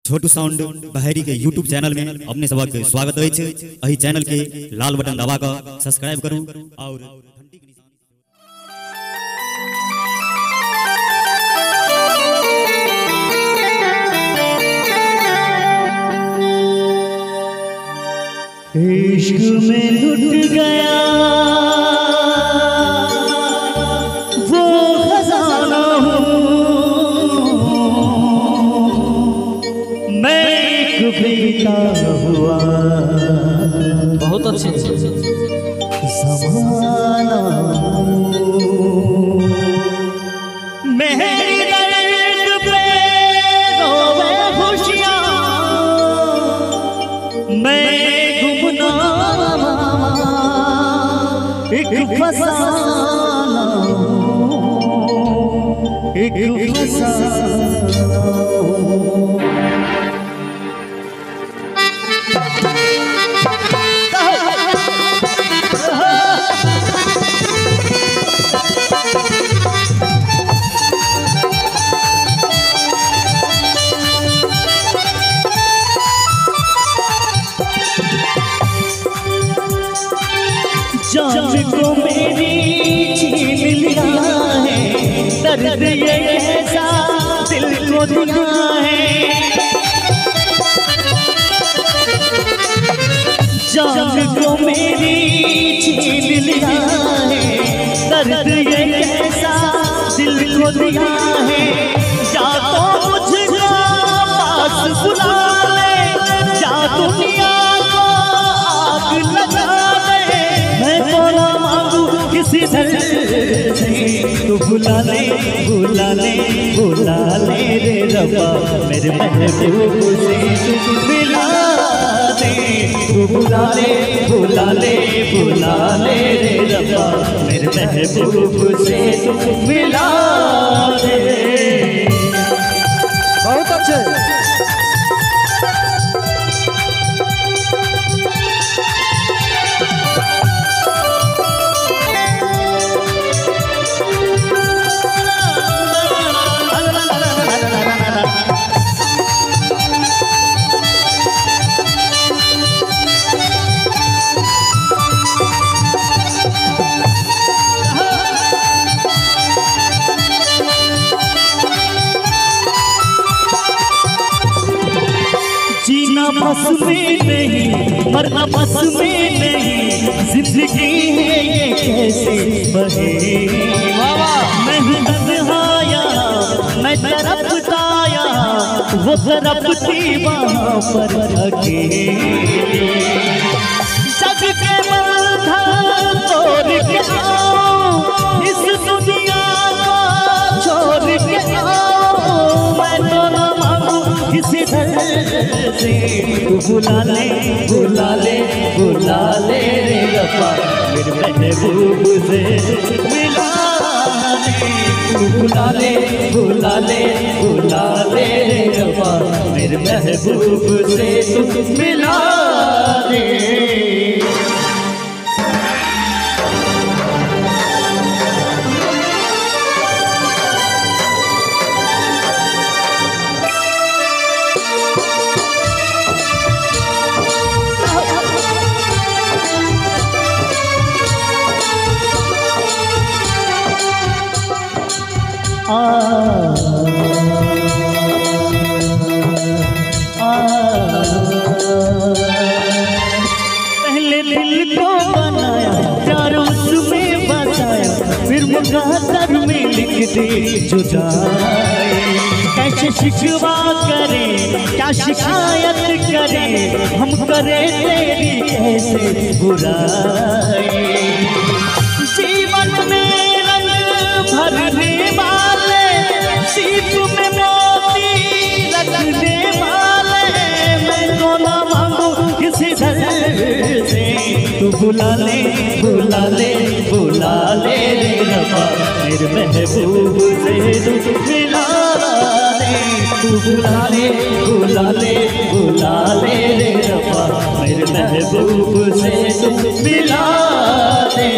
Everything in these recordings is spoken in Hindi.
छोटू साउंड बहरी के यूट्यूब चैनल में अपने सबक स्वागत है। अही चैनल के लाल बटन दबा कर सब्सक्राइब करूं और घंटी के निशान इश्क में लुट गया वो खजाना मैं एक बेकार हुआ। बहुत अच्छे ज़माना मेरी दर्द पे रोवे खुशियाँ मैं गुमनाम एक फसाना एक फसाना। जान को मेरी छीन लिया है, दर्द ये ऐसा दिल को दिया है। जान को मेरी छीन लिया है, दर्द ये ऐसा दिल को दिया है। जा तो मुझको पास बुला ले, जा दुनिया को आग लगा दे। मैं बोला मांगू किसी दर्द से, तू बुला ले बुला ले बुला ले रे रब्बा मेरे महबूब से तू मिला दे। तू बुला ले बुला ले बुला ले रे रब्बा मेरे महबूब से तू मिला दे। बहुत अच्छे। जीना बस में नहीं, मरना बस में नहीं, जिंदगी है ये कैसे बहे। मैं हूँ तन्हाया मैं तरफताया, वो तरफती वहाँ पर अकेले। जग के बंधन तोड़ के आओ, इस दुनिया को छोड़ के आओ। मैं तो न मांगू किसी दर्द से, तू बुला ले बुला ले बुला ले रे रब्बा मेरे महबूब से मिला दे। तू बुला ले बुला ले बुला ले रे रब्बा मेरे महबूब से तू मिला दे। पहले दिल को बनाया, प्यारों उसमें बसाया, फिर मुकद्दर में लिख दे जुदाई। कैसे शिकवा करे क्या शिकायत करे, हम करे तेरी कैसे बुराई। जीवन में रंग भरने वाले, सीप में मोती रखने वाले। मैं तो ना मांगू किसी दर्द से, तू बुला ले बुला ले बुला ले रे रब्बा मेरे महबूब से तू मिला दे। तू बुला ले बुला ले बुला ले रे रब्बा मेरे महबूब से तू मिला दे।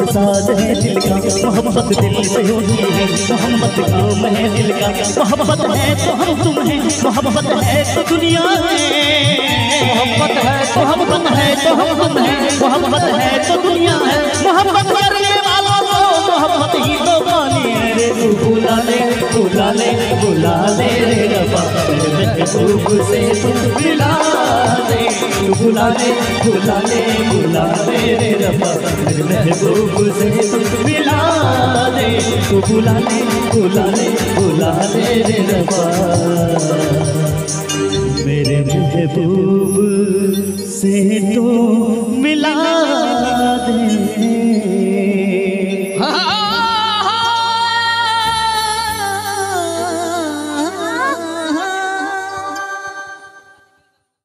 साज है दिल का, मोहब्बत दिल से होती है, मोहब्बत काम है दिल का। मोहब्बत है तो हम तुम हैं, मोहब्बत है तो दुनिया है, मोहब्बत है तो हम तुम हैं, तो हम तुम हैं, मोहब्बत है तो दुनिया है। मोहब्बत करने वालों को मोहब्बत ही तो पानी है रे। तू बुला ले बुला ले बुला ले रे रब्बा, मेरे महबूब से तू मिला दे। तू बुला ले बुला ले बुला ले रे रब्बा, मेरे महबूब से तू मिला दे। तू बुला ले बुला ले बुला ले रे रब्बा, मेरे महबूब से तो मिला